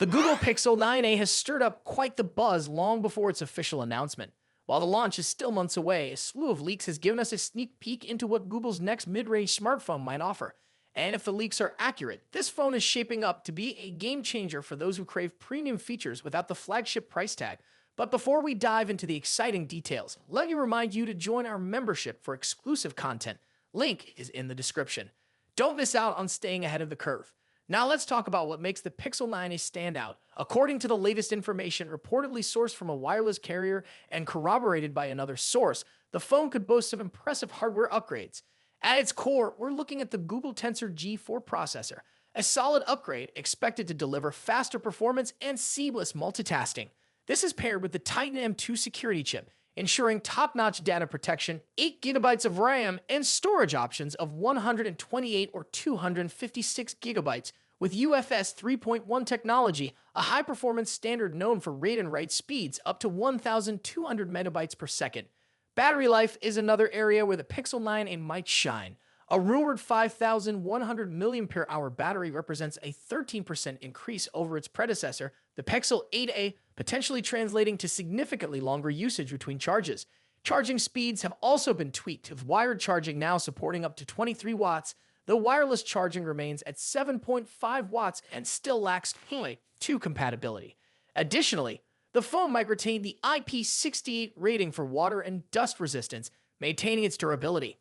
The Google Pixel 9a has stirred up quite the buzz long before its official announcement. While the launch is still months away, a slew of leaks has given us a sneak peek into what Google's next mid-range smartphone might offer. And if the leaks are accurate, this phone is shaping up to be a game changer for those who crave premium features without the flagship price tag. But before we dive into the exciting details, let me remind you to join our membership for exclusive content. Link is in the description. Don't miss out on staying ahead of the curve. Now let's talk about what makes the Pixel 9a stand out. According to the latest information reportedly sourced from a wireless carrier and corroborated by another source, the phone could boast some impressive hardware upgrades. At its core, we're looking at the Google Tensor G4 processor, a solid upgrade expected to deliver faster performance and seamless multitasking. This is paired with the Titan M2 security chip, ensuring top-notch data protection, 8 GB of RAM, and storage options of 128 or 256 GB with UFS 3.1 technology, a high-performance standard known for read and write speeds up to 1,200 megabytes per second. Battery life is another area where the Pixel 9a might shine. A rumored 5,100 mAh battery represents a 13% increase over its predecessor, the Pixel 8a, potentially translating to significantly longer usage between charges. Charging speeds have also been tweaked, with wired charging now supporting up to 23 watts, though wireless charging remains at 7.5 watts and still lacks QA2 compatibility. Additionally, the phone might retain the IP68 rating for water and dust resistance, maintaining its durability.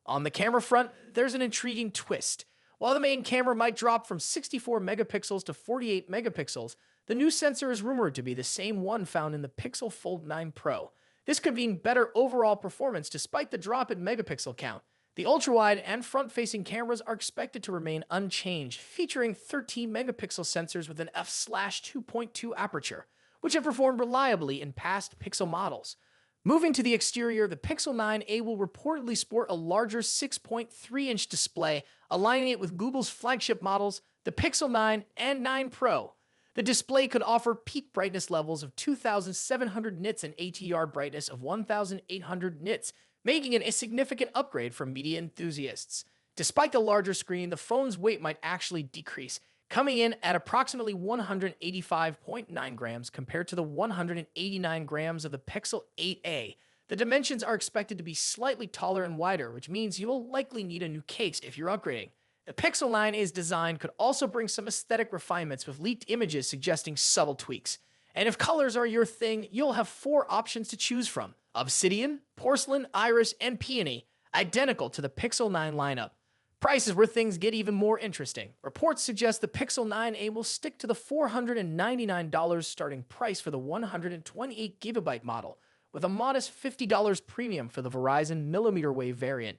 On the camera front, there's an intriguing twist. While the main camera might drop from 64 megapixels to 48 megapixels, the new sensor is rumored to be the same one found in the Pixel Fold 9 Pro. This could mean better overall performance despite the drop in megapixel count. The ultra-wide and front-facing cameras are expected to remain unchanged, featuring 13 megapixel sensors with an f/2.2 aperture, which have performed reliably in past Pixel models. Moving to the exterior, the Pixel 9a will reportedly sport a larger 6.3-inch display, aligning it with Google's flagship models, the Pixel 9 and 9 Pro. The display could offer peak brightness levels of 2,700 nits and ATR brightness of 1,800 nits, making it a significant upgrade for media enthusiasts. Despite the larger screen, the phone's weight might actually decrease, coming in at approximately 185.9 grams compared to the 189 grams of the Pixel 8a. The dimensions are expected to be slightly taller and wider, which means you will likely need a new case if you're upgrading. The Pixel 9a's design could also bring some aesthetic refinements, with leaked images suggesting subtle tweaks. And if colors are your thing, you'll have 4 options to choose from: obsidian, porcelain, iris, and peony, identical to the Pixel 9 lineup. Price is where things get even more interesting. Reports suggest the Pixel 9a will stick to the $499 starting price for the 128GB model, with a modest $50 premium for the Verizon millimeter wave variant.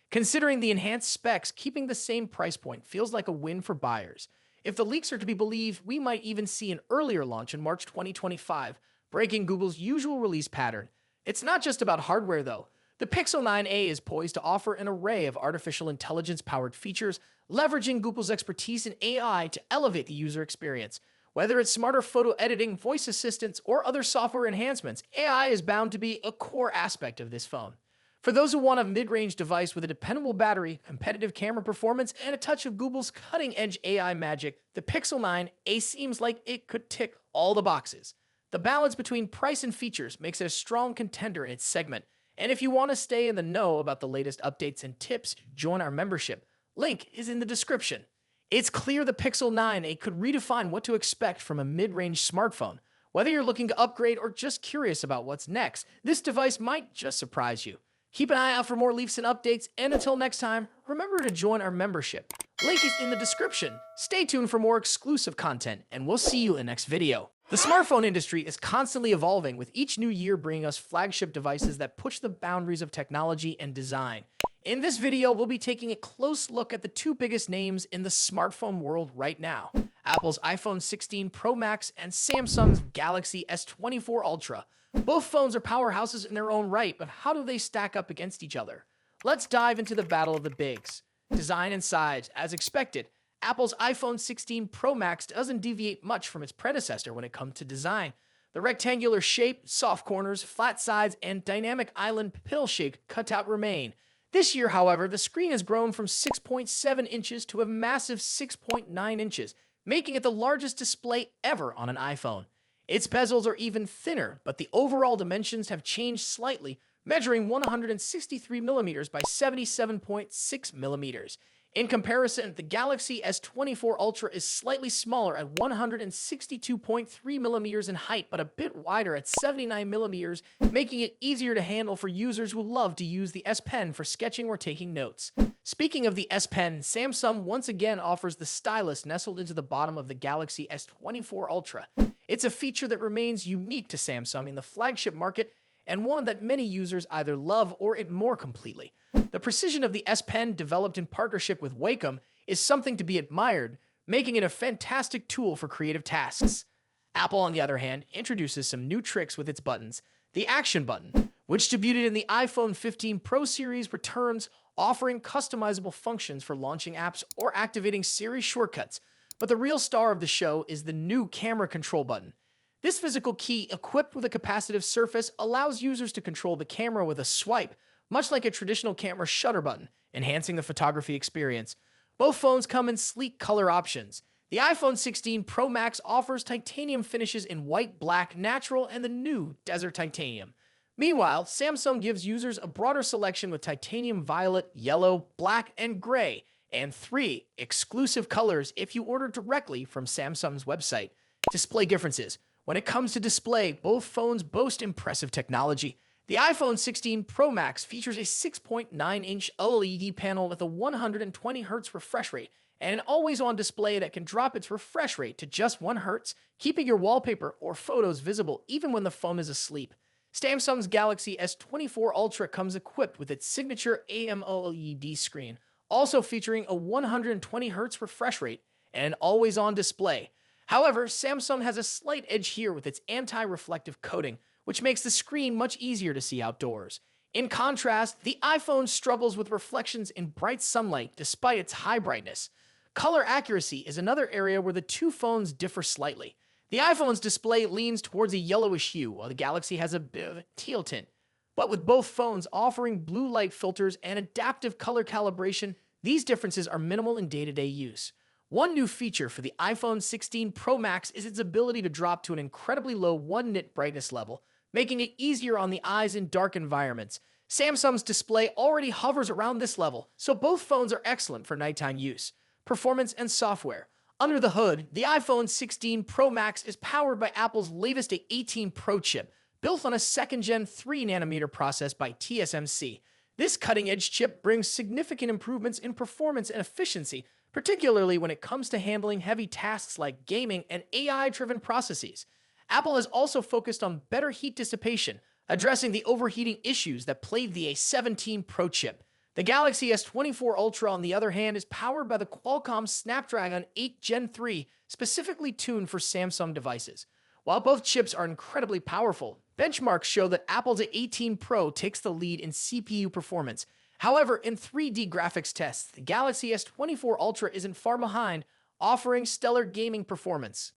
Considering the enhanced specs, keeping the same price point feels like a win for buyers. If the leaks are to be believed, we might even see an earlier launch in March 2025, breaking Google's usual release pattern. It's not just about hardware, though. The Pixel 9a is poised to offer an array of artificial intelligence-powered features, leveraging Google's expertise in AI to elevate the user experience. Whether it's smarter photo editing, voice assistants, or other software enhancements, AI is bound to be a core aspect of this phone. For those who want a mid-range device with a dependable battery, competitive camera performance, and a touch of Google's cutting-edge AI magic, the Pixel 9a seems like it could tick all the boxes. The balance between price and features makes it a strong contender in its segment. And if you want to stay in the know about the latest updates and tips, join our membership. Link is in the description. It's clear the Pixel 9a could redefine what to expect from a mid-range smartphone. Whether you're looking to upgrade or just curious about what's next, this device might just surprise you. Keep an eye out for more leaks and updates, and until next time, remember to join our membership. Link is in the description. Stay tuned for more exclusive content, and we'll see you in the next video. The smartphone industry is constantly evolving, with each new year bringing us flagship devices that push the boundaries of technology and design. In this video, we'll be taking a close look at the 2 biggest names in the smartphone world right now: Apple's iPhone 16 Pro Max and Samsung's Galaxy S24 Ultra. Both phones are powerhouses in their own right, but how do they stack up against each other? Let's dive into the battle of the bigs. Design and size. As expected, Apple's iPhone 16 Pro Max doesn't deviate much from its predecessor when it comes to design. The rectangular shape, soft corners, flat sides, and dynamic island pill-shaped cutout remain. This year, however, the screen has grown from 6.7 inches to a massive 6.9 inches, making it the largest display ever on an iPhone. Its bezels are even thinner, but the overall dimensions have changed slightly, measuring 163 millimeters by 77.6 millimeters. In comparison, the Galaxy S24 Ultra is slightly smaller at 162.3 millimeters in height, but a bit wider at 79 millimeters, making it easier to handle for users who love to use the S Pen for sketching or taking notes. Speaking of the S Pen, Samsung once again offers the stylus nestled into the bottom of the Galaxy S24 Ultra. It's a feature that remains unique to Samsung in the flagship market, and one that many users either love or ignore completely. The precision of the S Pen, developed in partnership with Wacom, is something to be admired, making it a fantastic tool for creative tasks. Apple, on the other hand, introduces some new tricks with its buttons. The Action button, which debuted in the iPhone 15 Pro series, returns, offering customizable functions for launching apps or activating Siri shortcuts. But the real star of the show is the new Camera Control button. This physical key, equipped with a capacitive surface, allows users to control the camera with a swipe, much like a traditional camera shutter button, enhancing the photography experience. Both phones come in sleek color options. The iPhone 16 Pro Max offers titanium finishes in white, black, natural, and the new Desert Titanium. Meanwhile, Samsung gives users a broader selection with titanium violet, yellow, black, and gray, and 3 exclusive colors if you order directly from Samsung's website. Display differences. When it comes to display, both phones boast impressive technology. The iPhone 16 Pro Max features a 6.9-inch OLED panel with a 120Hz refresh rate and an always-on display that can drop its refresh rate to just 1 Hz, keeping your wallpaper or photos visible even when the phone is asleep. Samsung's Galaxy S24 Ultra comes equipped with its signature AMOLED screen, also featuring a 120Hz refresh rate and an always-on display. However, Samsung has a slight edge here with its anti-reflective coating, which makes the screen much easier to see outdoors. In contrast, the iPhone struggles with reflections in bright sunlight despite its high brightness. Color accuracy is another area where the two phones differ slightly. The iPhone's display leans towards a yellowish hue, while the Galaxy has a bit of a teal tint. But with both phones offering blue light filters and adaptive color calibration, these differences are minimal in day-to-day use. One new feature for the iPhone 16 Pro Max is its ability to drop to an incredibly low 1-nit brightness level, making it easier on the eyes in dark environments. Samsung's display already hovers around this level, so both phones are excellent for nighttime use. Performance and software. Under the hood, the iPhone 16 Pro Max is powered by Apple's latest A18 Pro chip, built on a second-gen 3nm process by TSMC. This cutting-edge chip brings significant improvements in performance and efficiency, particularly when it comes to handling heavy tasks like gaming and AI-driven processes. Apple has also focused on better heat dissipation, addressing the overheating issues that plagued the A17 Pro chip. The Galaxy S24 Ultra, on the other hand, is powered by the Qualcomm Snapdragon 8 Gen 3, specifically tuned for Samsung devices. While both chips are incredibly powerful, benchmarks show that Apple's A18 Pro takes the lead in CPU performance. However, in 3D graphics tests, the Galaxy S24 Ultra isn't far behind, offering stellar gaming performance.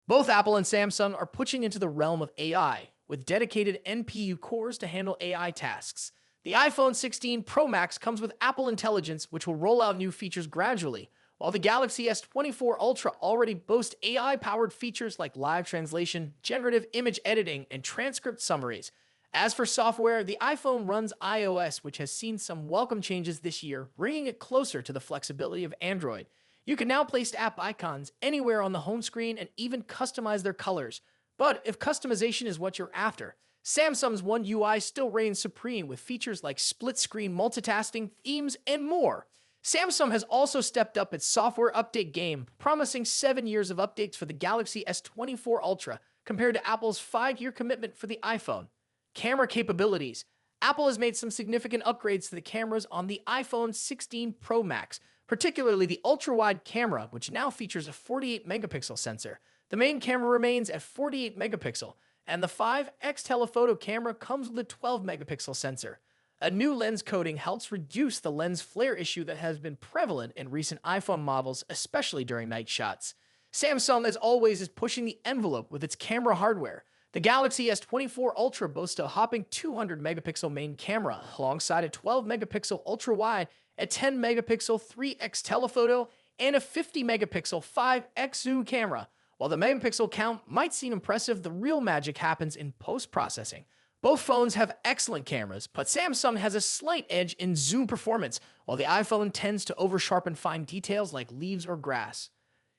Both Apple and Samsung are pushing into the realm of AI, with dedicated NPU cores to handle AI tasks. The iPhone 16 Pro Max comes with Apple Intelligence, which will roll out new features gradually, while the Galaxy S24 Ultra already boasts AI-powered features like live translation, generative image editing, and transcript summaries. As for software, the iPhone runs iOS, which has seen some welcome changes this year, bringing it closer to the flexibility of Android. You can now place app icons anywhere on the home screen and even customize their colors. But if customization is what you're after, Samsung's One UI still reigns supreme with features like split-screen multitasking, themes, and more. Samsung has also stepped up its software update game, promising 7 years of updates for the Galaxy S24 Ultra, compared to Apple's 5-year commitment for the iPhone. Camera capabilities. Apple has made some significant upgrades to the cameras on the iPhone 16 Pro Max, particularly the ultra-wide camera, which now features a 48-megapixel sensor. The main camera remains at 48 megapixel, and the 5x telephoto camera comes with a 12-megapixel sensor. A new lens coating helps reduce the lens flare issue that has been prevalent in recent iPhone models, especially during night shots. Samsung, as always, is pushing the envelope with its camera hardware. The Galaxy S24 Ultra boasts a hopping 200-megapixel main camera, alongside a 12-megapixel ultra-wide, a 10-megapixel 3x telephoto, and a 50 megapixel 5x zoom camera. While the megapixel count might seem impressive, the real magic happens in post-processing. Both phones have excellent cameras, but Samsung has a slight edge in zoom performance, while the iPhone tends to over-sharpen fine details like leaves or grass.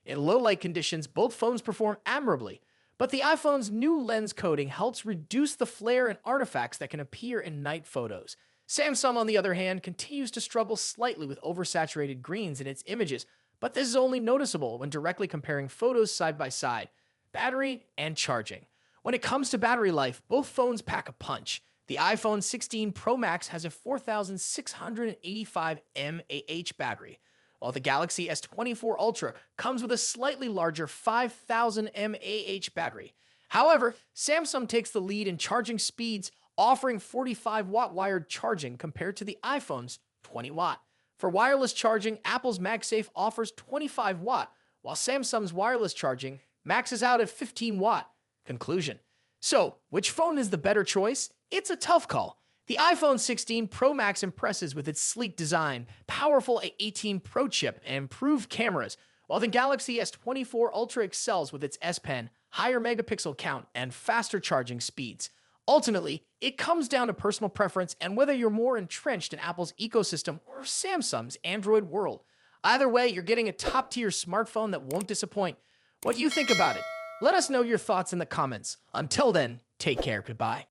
In low-light conditions, both phones perform admirably, but the iPhone's new lens coating helps reduce the flare and artifacts that can appear in night photos. Samsung, on the other hand, continues to struggle slightly with oversaturated greens in its images, but this is only noticeable when directly comparing photos side by side. Battery and charging. When it comes to battery life, both phones pack a punch. The iPhone 16 Pro Max has a 4,685 mAh battery, while the Galaxy S24 Ultra comes with a slightly larger 5,000 mAh battery. However, Samsung takes the lead in charging speeds, offering 45-watt wired charging compared to the iPhone's 20-watt. For wireless charging, Apple's MagSafe offers 25-watt, while Samsung's wireless charging maxes out at 15-watt. Conclusion. So, which phone is the better choice? It's a tough call. The iPhone 16 Pro Max impresses with its sleek design, powerful A18 Pro chip, and improved cameras, while the Galaxy S24 Ultra excels with its S Pen, higher megapixel count, and faster charging speeds. Ultimately, it comes down to personal preference and whether you're more entrenched in Apple's ecosystem or Samsung's Android world. Either way, you're getting a top-tier smartphone that won't disappoint. What do you think about it? Let us know your thoughts in the comments. Until then, take care. Goodbye.